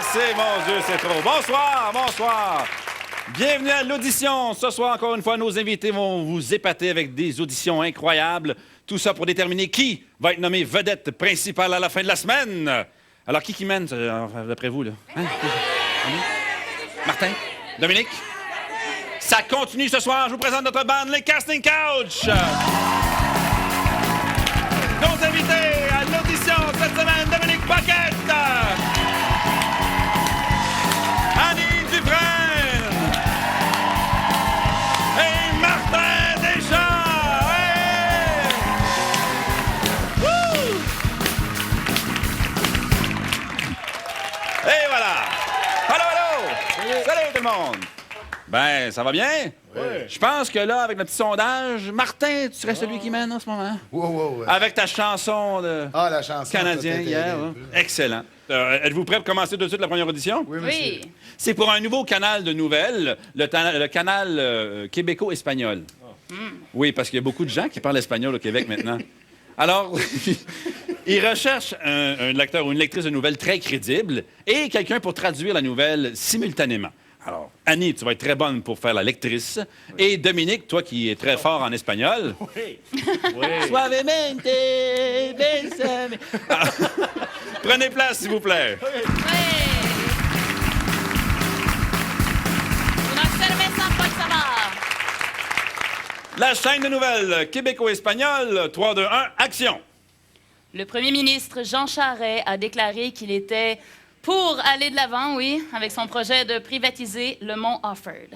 assez, mon Dieu, c'est trop. Bonsoir, bonsoir. Bienvenue à l'audition. Ce soir, encore une fois, nos invités vont vous épater avec des auditions incroyables. Tout ça pour déterminer qui va être nommé vedette principale à la fin de la semaine. Alors, qui mène, d'après vous, là? Hein? Martin? Dominique? Ça continue ce soir. Je vous présente notre bande, les Casting Couch. Nos invités à l'audition cette semaine, Dominique Paquette, Annie Dufresne et Martin Deschamps. Hey! Woo! Et voilà. Allô, allô. Salut tout le monde. Ben, ça va bien? Oui. Je pense que là, avec le petit sondage, Martin, tu serais celui qui mène en ce moment? Wow. Avec ta chanson de La chanson Canadien peut-être hier. aider un Hein? peu. Excellent. Êtes-vous prêt pour commencer tout de suite la première audition? Oui, monsieur. Oui. C'est pour un nouveau canal de nouvelles, le canal québéco-espagnol. Oui, parce qu'il y a beaucoup de gens qui parlent espagnol au Québec maintenant. Alors, ils recherchent un lecteur ou une lectrice de nouvelles très crédible et quelqu'un pour traduire la nouvelle simultanément. Alors, Annie, tu vas être très bonne pour faire la lectrice. Et Dominique, toi qui es très fort en espagnol. Oui. Suavemente, bésame. Alors, prenez place, s'il vous plaît. Oui. Una cerveza, por favor. La chaîne de nouvelles québéco-espagnole, 3, 2, 1, action. Le premier ministre Jean Charest a déclaré qu'il était pour aller de l'avant, oui, avec son projet de privatiser le Mont Offord.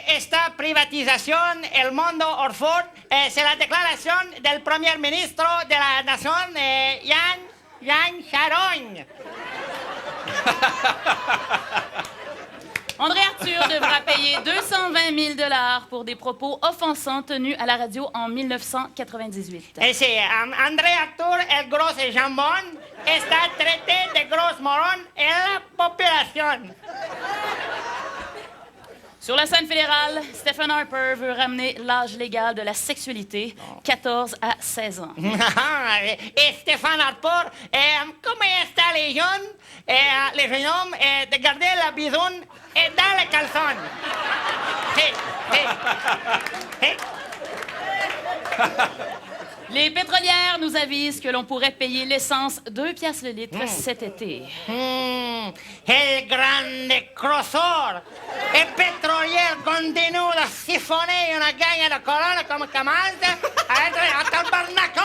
Esta privatización, el Mundo Orford, c'est la déclaration del Premier ministre de la Nation, Jean Charest. André Arthur devra payer 220 000 $ pour des propos offensants tenus à la radio en 1998. Sí, André Arthur, el gros jambon, está traité de gros moron en la population. Sur la scène fédérale, Stephen Harper veut ramener l'âge légal de la sexualité, 14 à 16 ans. Et Stéphane Harper, comment está les jeunes hommes de garder la bisoune dans les caleçons? Les pétrolières nous avisent que l'on pourrait payer l'essence 2 piastres le litre cet été. El grande crosor. El pétrolier continue de siphonner une gang de colonnes comme commence à être un tabernacle.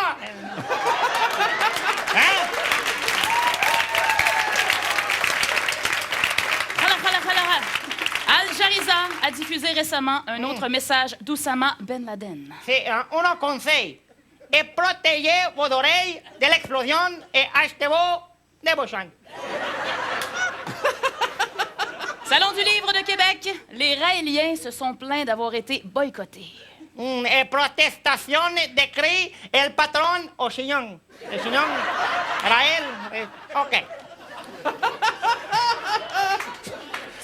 Hein? Al Jazeera a diffusé récemment un autre message d'Oussama Ben Laden. C'est un conseil. Et protégez vos oreilles de l'explosion et achetez-vous des bouchons. Salon du livre de Québec, les Raéliens se sont plaints d'avoir été boycottés. Et protestation de cris el patron au chignon. Le chignon, Raël, OK.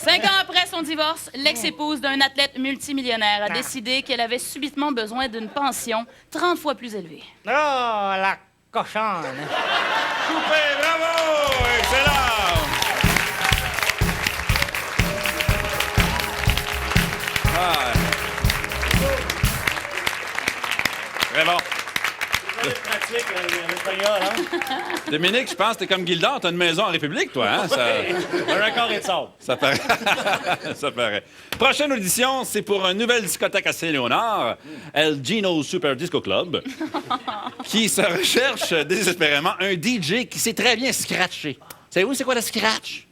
5 ans après son divorce, l'ex-épouse d'un athlète multimillionnaire a décidé qu'elle avait subitement besoin d'une pension 30 fois plus élevée. Oh, la cochonne. Coupé, bravo! Excellent! Ah. Très bon. Pratique, l'espagnol, hein? Dominique, je pense que t'es comme Gildor, t'as une maison en République, toi, hein? Un record et de sable. Ça paraît. Ça paraît. Prochaine audition, c'est pour une nouvelle discothèque à Saint-Léonard, El Gino Super Disco Club, qui se recherche désespérément un DJ qui sait très bien scratcher. Savez-vous c'est quoi le scratch?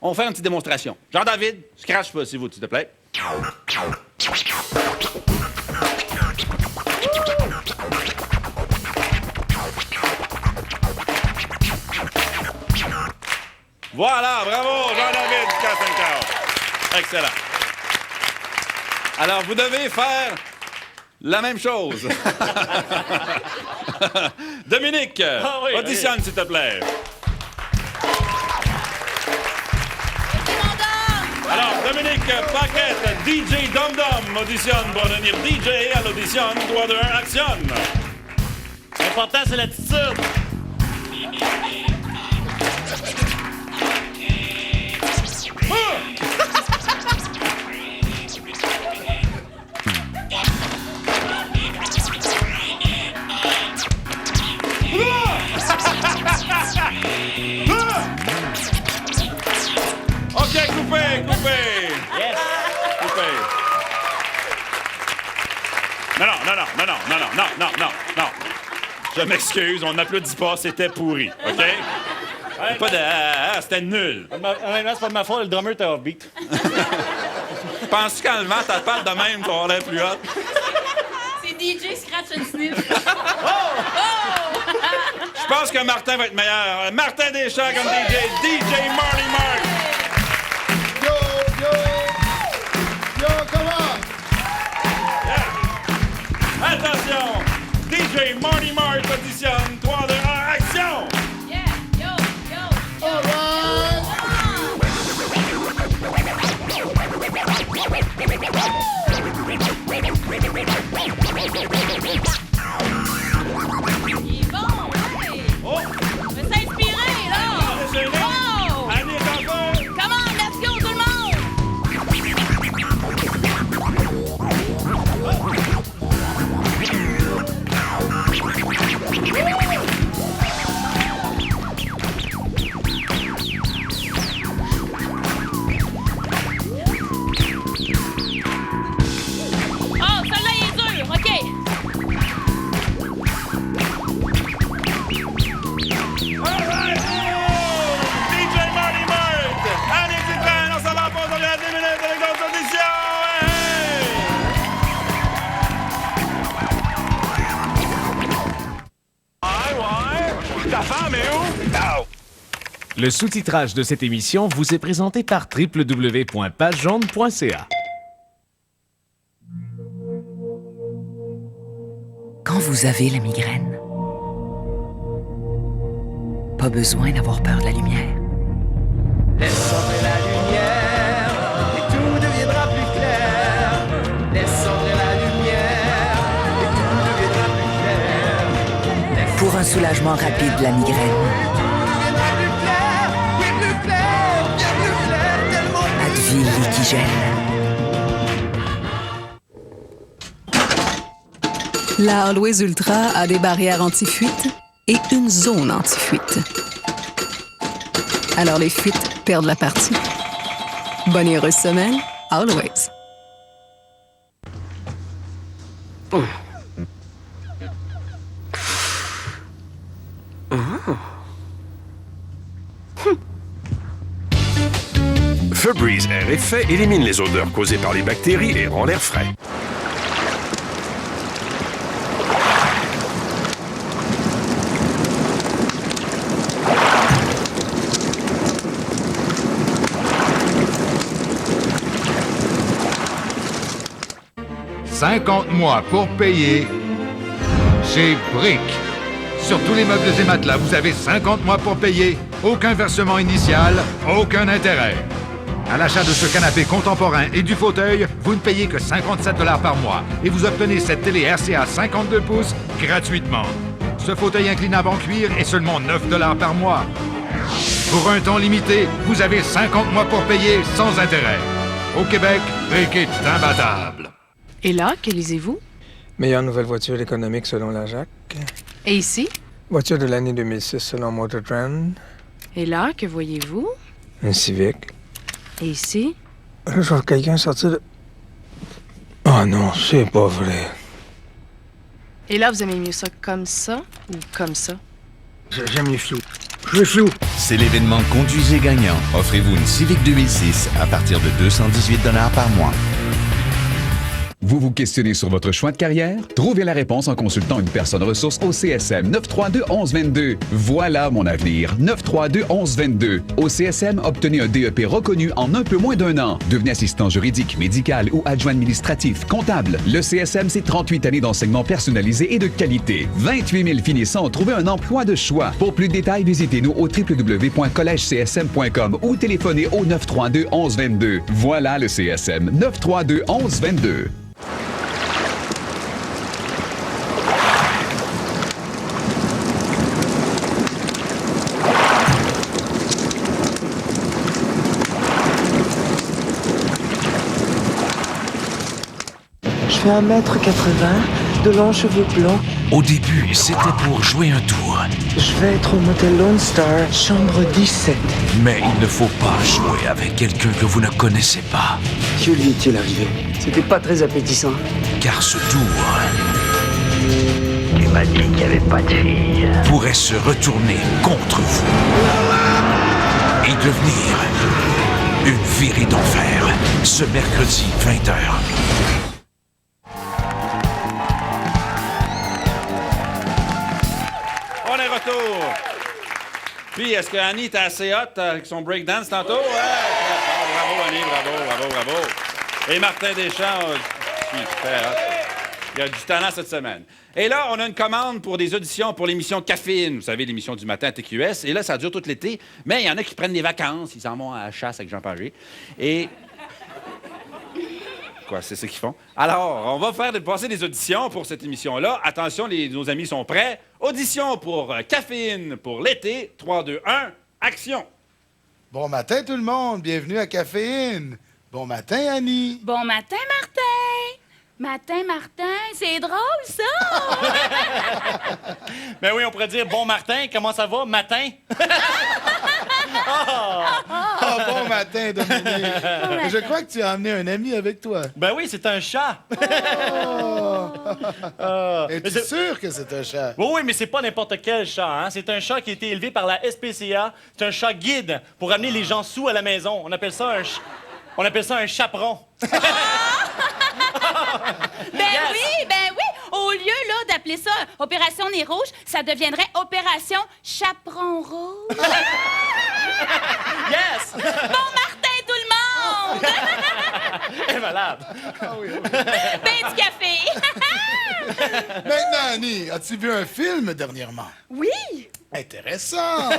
On va faire une petite démonstration. Jean-David, scratch pas, s'il te plaît. Voilà, bravo, Jean-David Castelcao. Excellent. Alors, vous devez faire la même chose. Dominique, oui, auditionne, s'il te plaît. Alors, Dominique Paquette, DJ Dom Dom, auditionne pour devenir DJ à l'audition. 3, 2, 1, actionne. L'important, c'est l'attitude. OK, coupé. Yes! Coupé. Non. Je m'excuse, on n'applaudit pas, c'était pourri, OK? Pas de... c'était nul. Honnêtement, c'est pas de ma faute, le drummer était off-beat. Penses-tu qu'en levant ta patte de même, tu vas avoir l'air plus haute? C'est DJ Scratch and Sniff. Je pense que Martin va être meilleur. Martin Deschamps comme DJ Marty Mark. Yo, come on! Attention, DJ Marty Mark auditionne 3, 2, 1, action! Yeah, yo. All right! Il est bon, ouais. Oh! On va s'inspirer, là. Oh! Annie est en feu! Come on, let's go, tout le monde! Oh, celle-là, il est dur, OK. All right! DJ Marty Mark! Annie Dupin, on s'en va pas, on revient à 10 minutes avec d'autres auditions! Ouais! Ta femme est où? Le sous-titrage de cette émission vous est présenté par www.pagejaune.ca. Quand vous avez la migraine, pas besoin d'avoir peur de la lumière. Laisse entrer la lumière et tout deviendra plus clair. Laisse entrer la lumière et tout deviendra plus clair. Pour un soulagement rapide de la migraine, Deviendra plus clair, bien plus clair, bien plus clair, tellement plus Advil Liquigène. La Always Ultra a des barrières anti-fuite et une zone anti-fuite. Alors les fuites perdent la partie. Bonne et heureuse semaine, Always. Febreze Air Effet élimine les odeurs causées par les bactéries et rend l'air frais. « 50 mois pour payer chez Brick. Sur tous les meubles et matelas, vous avez 50 mois pour payer. Aucun versement initial, aucun intérêt. À l'achat de ce canapé contemporain et du fauteuil, vous ne payez que 57 $ par mois et vous obtenez cette télé RCA 52 pouces gratuitement. Ce fauteuil inclinable en cuir est seulement 9 $ par mois. Pour un temps limité, vous avez 50 mois pour payer sans intérêt. Au Québec, Brick est imbattable. Et là, que lisez-vous? Meilleure nouvelle voiture économique selon la JAC. Et ici? Voiture de l'année 2006 selon Motor Trend. Et là, que voyez-vous? Un Civic. Et ici? Là, je vois quelqu'un sortir de... Oh non, c'est pas vrai. Et là, vous aimez mieux ça comme ça ou comme ça? J'aime les flous. Je suis flou. C'est l'événement Conduisez gagnant. Offrez-vous une Civic 2006 à partir de 218 $ par mois. Vous vous questionnez sur votre choix de carrière? Trouvez la réponse en consultant une personne ressource au CSM 932-1122. Voilà mon avenir. 932-1122. Au CSM, obtenez un DEP reconnu en un peu moins d'1 an. Devenez assistant juridique, médical ou adjoint administratif, comptable. Le CSM, c'est 38 années d'enseignement personnalisé et de qualité. 28 000 finissants ont trouvé un emploi de choix. Pour plus de détails, visitez-nous au www.collegecsm.com ou téléphonez au 932-1122. Voilà le CSM 932-1122. Je fais 1m80, de longs cheveux blancs. Au début, c'était pour jouer un tour. Je vais être au motel Lone Star, chambre 17. Mais il ne faut pas jouer avec quelqu'un que vous ne connaissez pas. Que lui est-il arrivé? C'était pas très appétissant. Car ce tour Il m'a dit qu'il n'y avait pas de fille. pourrait se retourner contre vous et devenir une virée d'enfer ce mercredi 20h. On est retour. Puis, est-ce que Annie était assez hot avec son breakdance tantôt? Ouais. Bravo, Annie, bravo. Et Martin Deschamps, super hot. Il a du talent cette semaine. Et là, on a une commande pour des auditions pour l'émission Caféine. Vous savez, l'émission du matin à TQS. Et là, ça dure tout l'été. Mais il y en a qui prennent des vacances. Ils s'en vont à la chasse avec Jean Pagé. Et... Quoi, c'est ce qu'ils font? Alors, on va passer des auditions pour cette émission-là. Attention, nos amis sont prêts. Audition pour Caféine pour l'été. 3, 2, 1, action! Bon matin, tout le monde. Bienvenue à Caféine. Bon matin, Annie. Bon matin, Martin! Matin, Martin, c'est drôle, ça! Ben oui, on pourrait dire bon Martin, comment ça va, matin? Ah, bon matin, Dominique. Je crois que tu as emmené un ami avec toi. Ben oui, c'est un chat. Es-tu sûr que c'est un chat? Oui, mais c'est pas n'importe quel chat, hein? C'est un chat qui a été élevé par la SPCA. C'est un chat guide pour amener les gens sous à la maison. On appelle ça un chaperon. Ben oui! Au lieu, là, d'appeler ça Opération Nez Rouge, ça deviendrait Opération Chaperon Rouge. Yes! Bon Martin, tout le monde! Elle est malade. Ben du café! Maintenant, Annie, as-tu vu un film dernièrement? Oui! Intéressant!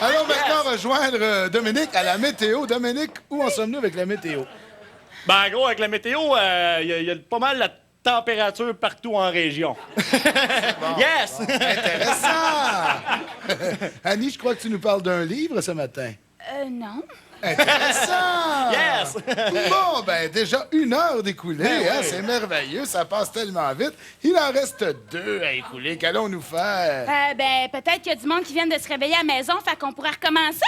Allons maintenant rejoindre Dominique à la météo. Dominique, où en sommes-nous avec la météo? Ben, en gros, avec la météo, il y a pas mal la température partout en région. Bon, Yes! Bon, intéressant! Annie, je crois que tu nous parles d'un livre ce matin. Non. Intéressant! Yes! Bon, ben déjà 1 heure d'écoulée, Ben hein? oui. C'est merveilleux, ça passe tellement vite. Il en reste 2 à écouler. Qu'allons-nous faire? Ben, peut-être qu'il y a du monde qui vient de se réveiller à la maison, fait qu'on pourrait recommencer.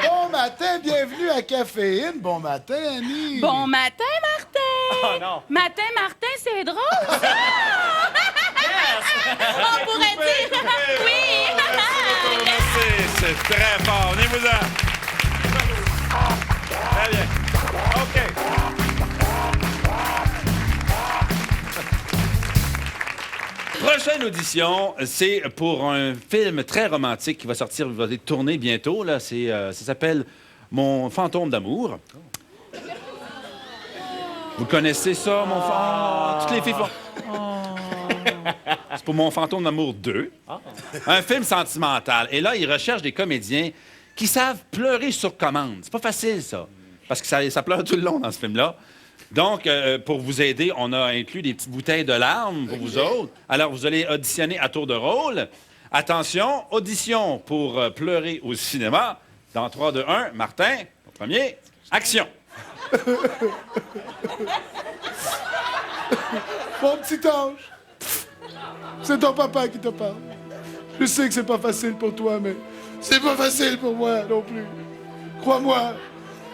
Bon matin, bienvenue à Caféine. Bon matin, Annie. Bon matin, Martin! Oh non! Matin, Martin, c'est drôle, ça! On pourrait dire... Oui! C'est très fort. Venez-vous-en. Très bien. OK. Prochaine audition, c'est pour un film très romantique qui va sortir, va être tourné bientôt. Là. Ça s'appelle Mon fantôme d'amour. Vous connaissez ça, mon fantôme? Toutes les filles font... C'est pour Mon fantôme d'amour 2. Un film sentimental. Et là, ils recherchent des comédiens qui savent pleurer sur commande. C'est pas facile, ça. Parce que ça pleure tout le long dans ce film-là. Donc, pour vous aider, on a inclus des petites bouteilles de larmes pour vous autres. Alors, vous allez auditionner à tour de rôle. Attention, audition pour pleurer au cinéma. Dans 3, 2, 1, Martin, au premier, action. Mon petit ange, c'est ton papa qui te parle. Je sais que c'est pas facile pour toi, mais c'est pas facile pour moi non plus. Crois-moi,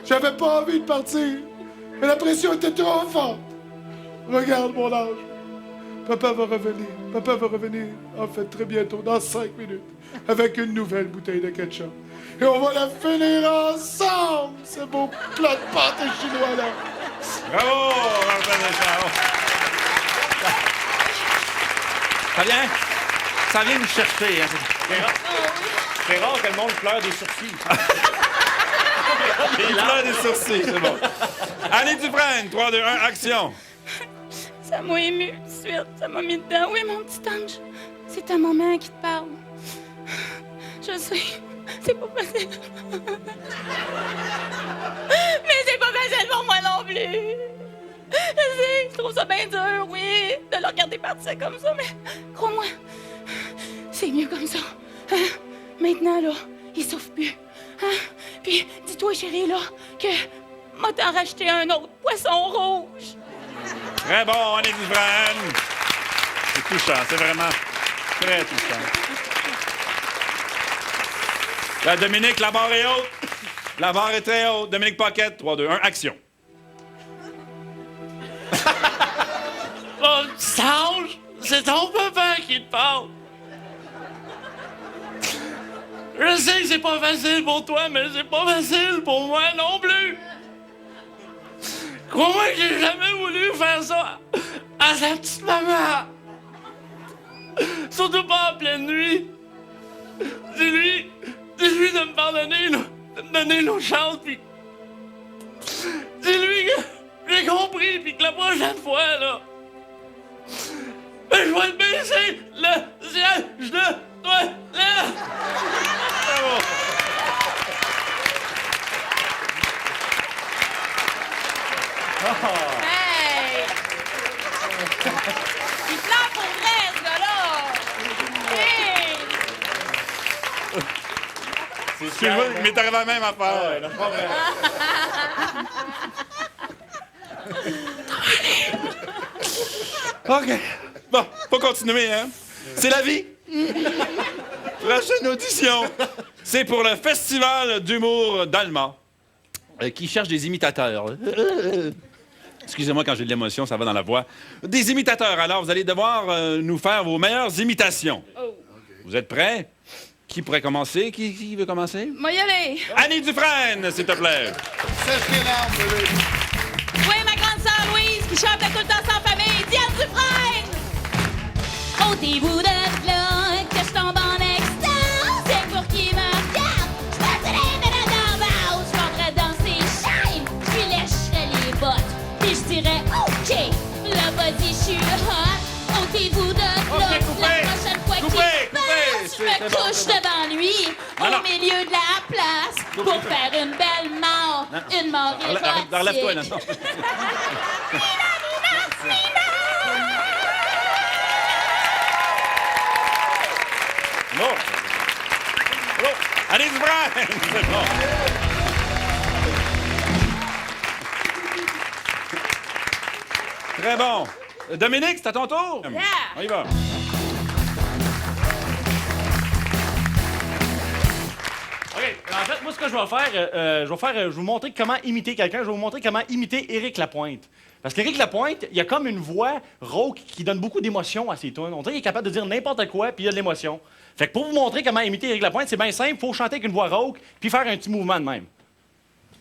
j'avais pas envie de partir, mais la pression était trop forte. Regarde, mon ange. Papa va revenir. Papa va revenir, en fait, très bientôt, dans 5 minutes, avec une nouvelle bouteille de ketchup. Et on va la finir ensemble, ce beau plat de pâte chinois-là. Bravo, Martin Deschamps. Ça vient nous chercher. Hein. C'est rare que le monde pleure des sourcils. Il pleure des sourcils, c'est bon. Annie Dufresne, 3, 2, 1, action. Ça m'a ému tout de suite. Ça m'a mis dedans. Oui, mon petit ange, c'est ta maman qui te parle. Je sais, c'est pas facile. Mais c'est pas facile pour moi non plus. Je sais, je trouve ça bien dur, oui, de le regarder partir comme ça, mais crois-moi, c'est mieux comme ça. Hein? Maintenant, là, il souffre plus. Hein? Puis, dis-toi, chérie, là, que m'a t'en racheté un autre poisson rouge. Très bon, Annie Dufresne. C'est touchant, c'est vraiment très touchant. Là, Dominique, la barre est haute. La barre est très haute. Dominique Paquette, 3, 2, 1, action. Oh, Sange, c'est ton papa qui te parle. Je sais que c'est pas facile pour toi, mais c'est pas facile pour moi non plus. Crois-moi que j'ai jamais voulu faire ça à sa petite maman. Surtout pas en pleine nuit. Dis-lui de me pardonner, là, de me donner l'eau chaude, puis... Dis-lui que j'ai compris, puis que la prochaine fois, là... Ben, je vais te baisser le siège de toilette! Bravo! Hey! Il pleure pour vrai, ce gars-là! Hey! Excuse-moi, il m'est arrivé la même affaire. OK. Bon, faut continuer, hein? C'est la vie. Prochaine audition. C'est pour le Festival d'humour d'Alma, qui cherche des imitateurs. Excusez-moi, quand j'ai de l'émotion, ça va dans la voix. Des imitateurs. Alors, vous allez devoir nous faire vos meilleures imitations. Vous êtes prêts? Qui pourrait commencer? Qui veut commencer? Moi y aller. Annie Dufresne, s'il te plaît. Oui, ma grande sœur Louise, qui chante tout le temps sans famille. Diane Dufresne! Ôtez-vous de là, que je tombe en extase. C'est pour qui me regarde. Je mettrais les médailles dans la hausse. Je prendrais dans ses chaînes. Puis lècherais les bottes. Puis je dirais, OK, le body, je suis hot. Ôtez-vous de là. La prochaine fois qu'il passe, je me couche devant lui, au milieu de la place, pour faire une belle mort. Une mort érotique. Relève-toi, là. Non. Oh. Allez, Dufresne! C'est bon. Très bon. Dominique, c'est à ton tour. Yeah. On y va. OK. En fait, moi, ce que je vais faire, je vais vous montrer comment imiter quelqu'un. Je vais vous montrer comment imiter Éric Lapointe. Parce qu'Éric Lapointe, il a comme une voix rauque qui donne beaucoup d'émotion à ses tunes. On dirait qu'il est capable de dire n'importe quoi, puis il y a de l'émotion. Fait que pour vous montrer comment imiter Éric Lapointe, c'est bien simple. Il faut chanter avec une voix rauque, puis faire un petit mouvement de même.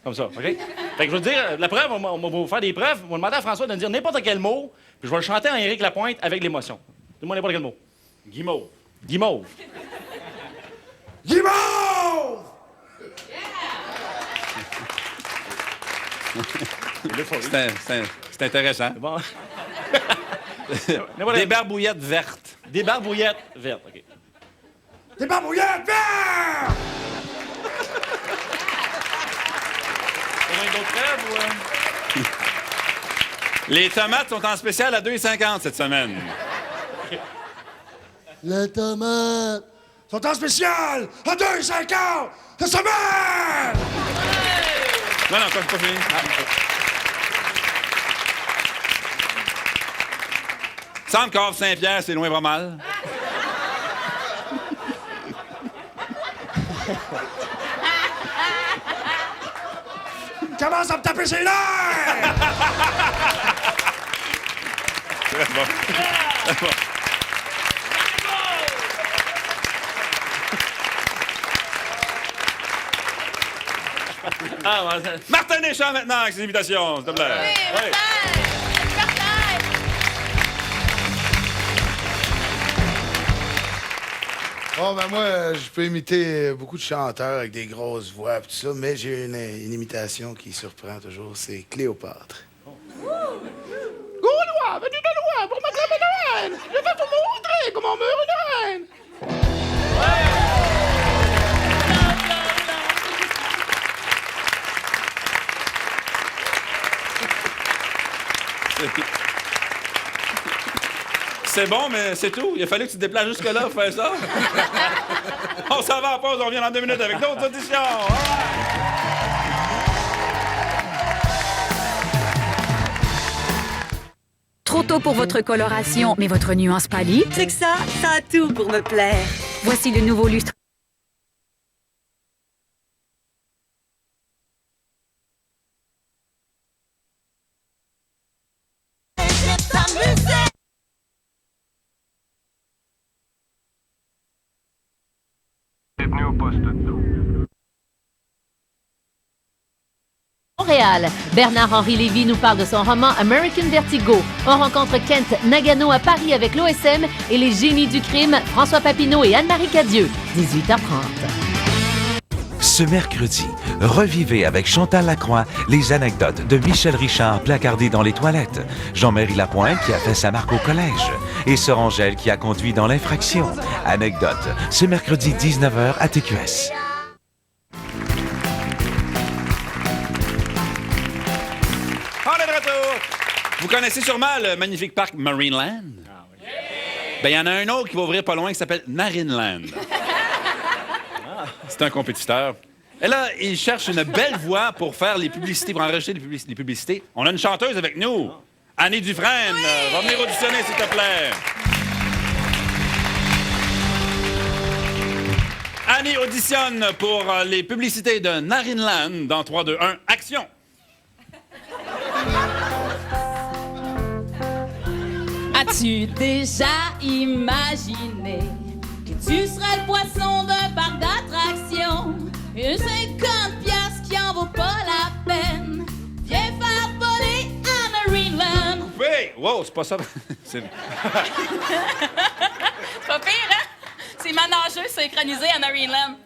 Comme ça, OK? Fait que je vais dire, la preuve, on va vous faire des preuves. On va demander à François de me dire n'importe quel mot, puis je vais le chanter en Éric Lapointe avec l'émotion. Dis-moi n'importe quel mot. Guimauve. Guimauve. Guimauve! C'est intéressant. Bon. Des barbouillettes vertes. Des barbouillettes vertes, OK. Des barbouillettes vertes! D'autres preuves ou... Les tomates sont en spécial à 2,50 cette semaine. Les tomates sont en spécial à 2,50 cette semaine! Non, c'est pas fini. Semble qu'Havre Saint-Pierre, c'est loin pas mal. Commence à me taper ses nerfs! Très bon. Très bon. Martin Deschamps maintenant avec ses invitations, s'il te plaît. Oui, Bon, ben moi, je peux imiter beaucoup de chanteurs avec des grosses voix et tout ça, mais j'ai une imitation qui surprend toujours, c'est Cléopâtre. Gaulois, venez de loin pour m'acclamer de reine! Je vais vous montrer comment on meurt une reine! C'est bon, mais c'est tout. Il a fallu que tu te déplaces jusque-là pour faire ça. On s'en va en pause, on revient dans 2 minutes avec d'autres auditions. trop tôt pour votre coloration, mais votre nuance pâlie? C'est que ça a tout pour me plaire. Voici le nouveau lustre. Montréal. Bernard-Henri Lévy nous parle de son roman American Vertigo. On rencontre Kent Nagano à Paris avec l'OSM et les génies du crime, François Papineau et Anne-Marie Cadieux. 18h30. Ce mercredi, revivez avec Chantal Lacroix les anecdotes de Michel Richard placardé dans les toilettes, Jean-Marie Lapointe qui a fait sa marque au collège et Sœur Angèle qui a conduit dans l'infraction. Anecdote, ce mercredi 19h à TQS. On est de retour! Vous connaissez sûrement le magnifique parc Marineland? Ben, il y en a un autre qui va ouvrir pas loin qui s'appelle Marineland. C'est un compétiteur. Et là, il cherche une belle voix pour faire les publicités, pour enregistrer les publicités. On a une chanteuse avec nous, Annie Dufresne. Oui! Va venir auditionner, s'il te plaît. Annie auditionne pour les publicités de Marineland dans 3, 2, 1, action! As-tu déjà imaginé que tu serais le poisson d'un parc d'attractions? Une 50$ qui en vaut pas la peine. Viens faire voler à Marineland. Oui! Wow, c'est pas ça. C'est pas pire, hein? C'est ma nageuse synchronisée à Marineland.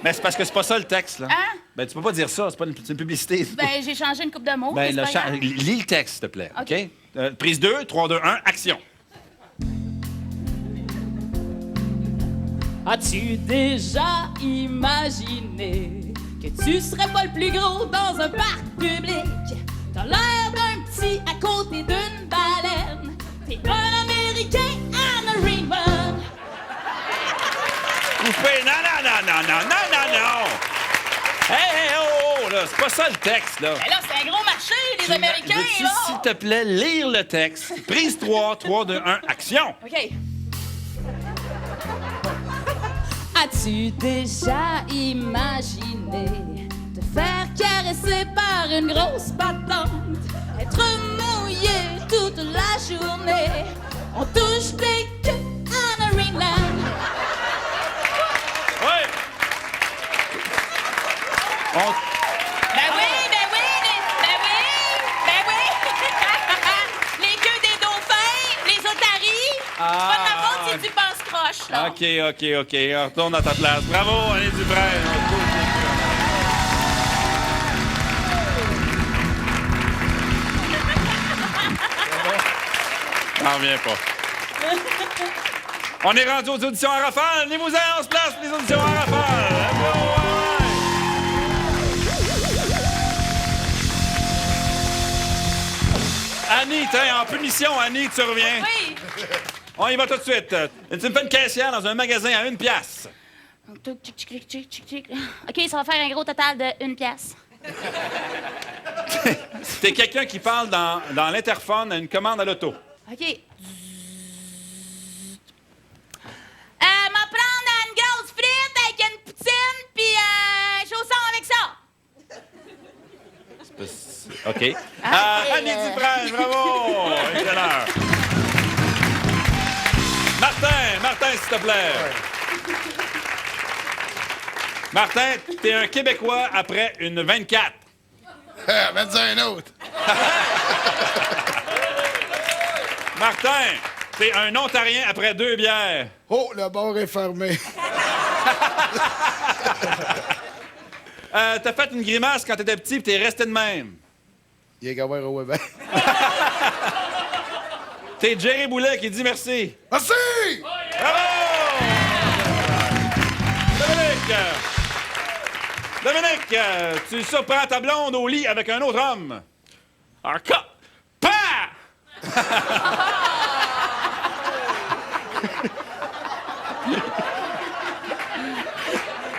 Mais c'est parce que c'est pas ça le texte, là. Hein? Ben, tu peux pas dire ça, c'est pas c'est une publicité. Ben, j'ai changé une coupe de mots. Ben, mais c'est pas grave. lis le texte, s'il te plaît, OK? OK. Prise 2, 3, 2, 1, action. As-tu déjà imaginé que tu serais pas le plus gros dans un parc public? T'as l'air d'un petit à côté d'une baleine. T'es un Américain à Marineland. Coupé, non! Hey, oh, là, c'est pas ça le texte, là. Mais là, c'est un gros marché, les Américains, Veux-tu, là! s'il te plaît, lire le texte? Prise 3, 3, 2, 1, action! OK. As-tu déjà imaginé te faire caresser par une grosse patente? Être mouillé toute la journée? On touche des queues à Marineland. Oui! Ben oui! Les queues des dauphins, les otaries. C'est pas de ma faute si tu penses croche, là. OK. Retourne à ta place. Bravo, Annie Dufresne. J'en reviens pas. On est rendu aux auditions à rafale. Venez-vous-en, on se place pour les auditions à rafale. Annie, tiens, en punition, Annie, tu reviens. Oui. On y va tout de suite. Tu me fais une caissière dans un magasin à 1 pièce. OK, ça va faire un gros total de 1 pièce. T'es quelqu'un qui parle dans l'interphone à une commande à l'auto. OK. M'en prendre une grosse frite avec une poutine puis un chausson avec ça. OK. Annie Dufresne, bravo! Excellent. Martin, s'il te plaît. Martin, t'es un Québécois après une 24. Mets-en un autre. Martin, t'es un Ontarien après 2 bières. Oh, le bar est fermé. T'as fait une grimace quand t'étais petit et t'es resté de même. Il est gamin au web. T'es Jerry Boulet qui dit merci. Merci! Bravo! Dominique, tu surprends ta blonde au lit avec un autre homme. Encore. Pah!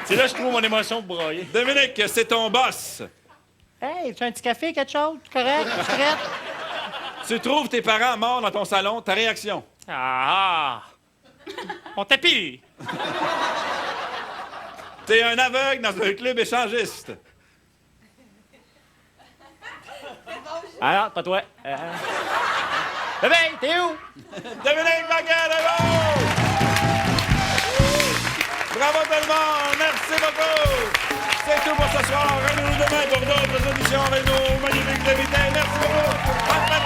C'est là que je trouve mon émotion pour broyer. Dominique, c'est ton boss. Hey, tu as un petit café, quelque chose? Correct? Correct? Tu trouves tes parents morts dans ton salon, ta réaction? Ah! On tapis! T'es un aveugle dans un club échangiste. Alors, pas toi. Bébé, t'es où? Dominique Paquet, bravo! Bravo tout le monde! Merci beaucoup! C'est tout pour ce soir. Rendez-vous demain pour d'autres éditions avec nos magnifiques invités. Merci beaucoup!